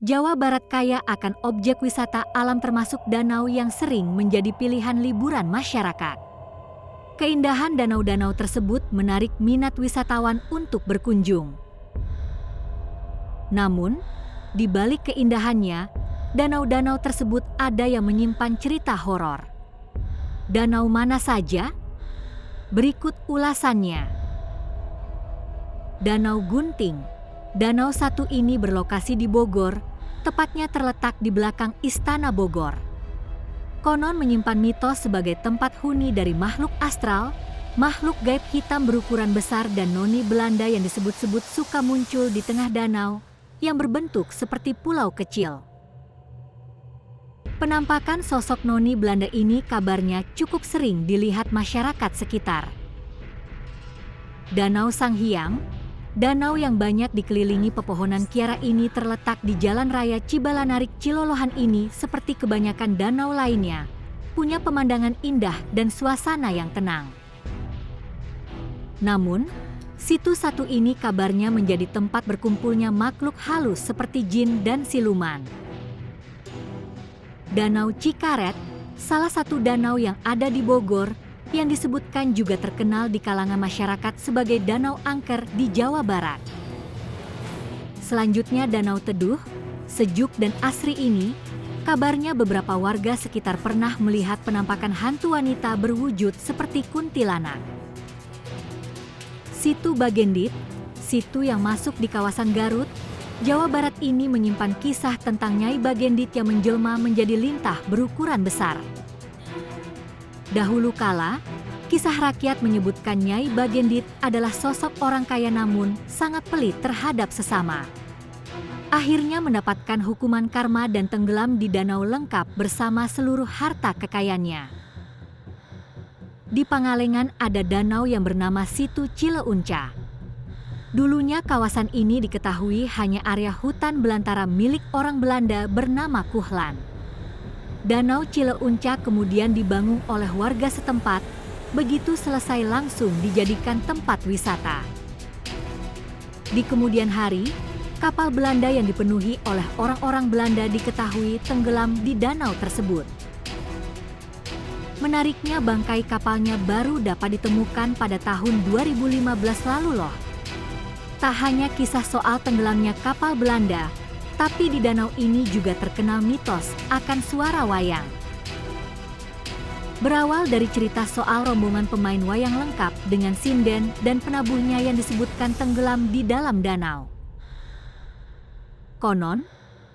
Jawa Barat kaya akan objek wisata alam termasuk danau yang sering menjadi pilihan liburan masyarakat. Keindahan danau-danau tersebut menarik minat wisatawan untuk berkunjung. Namun, di balik keindahannya, danau-danau tersebut ada yang menyimpan cerita horor. Danau mana saja? Berikut ulasannya. Danau Gunting. Danau satu ini berlokasi di Bogor, tepatnya terletak di belakang Istana Bogor. Konon menyimpan mitos sebagai tempat huni dari makhluk astral, makhluk gaib hitam berukuran besar dan noni Belanda yang disebut-sebut suka muncul di tengah danau yang berbentuk seperti pulau kecil. Penampakan sosok noni Belanda ini kabarnya cukup sering dilihat masyarakat sekitar. Danau Sanghyang. Danau yang banyak dikelilingi pepohonan kiara ini terletak di Jalan Raya Cibalanarik Cilolohan ini seperti kebanyakan danau lainnya, punya pemandangan indah dan suasana yang tenang. Namun, situs satu ini kabarnya menjadi tempat berkumpulnya makhluk halus seperti jin dan siluman. Danau Cikaret, salah satu danau yang ada di Bogor, yang disebutkan juga terkenal di kalangan masyarakat sebagai Danau Angker di Jawa Barat. Selanjutnya Danau Teduh, sejuk dan asri ini, kabarnya beberapa warga sekitar pernah melihat penampakan hantu wanita berwujud seperti kuntilanak. Situ Bagendit, situ yang masuk di kawasan Garut, Jawa Barat ini menyimpan kisah tentang Nyai Bagendit yang menjelma menjadi lintah berukuran besar. Dahulu kala, kisah rakyat menyebutkan Nyai Bagendit adalah sosok orang kaya namun sangat pelit terhadap sesama. Akhirnya mendapatkan hukuman karma dan tenggelam di danau lengkap bersama seluruh harta kekayaannya. Di Pangalengan ada danau yang bernama Situ Cileunca. Dulunya kawasan ini diketahui hanya area hutan belantara milik orang Belanda bernama Kuhlan. Danau Cileunca kemudian dibangun oleh warga setempat, begitu selesai langsung dijadikan tempat wisata. Di kemudian hari, kapal Belanda yang dipenuhi oleh orang-orang Belanda diketahui tenggelam di danau tersebut. Menariknya bangkai kapalnya baru dapat ditemukan pada tahun 2015 lalu loh. Tak hanya kisah soal tenggelamnya kapal Belanda, tapi di danau ini juga terkenal mitos akan suara wayang. Berawal dari cerita soal rombongan pemain wayang lengkap dengan sinden dan penabuhnya yang disebutkan tenggelam di dalam danau. Konon,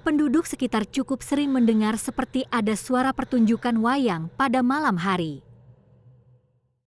penduduk sekitar cukup sering mendengar seperti ada suara pertunjukan wayang pada malam hari.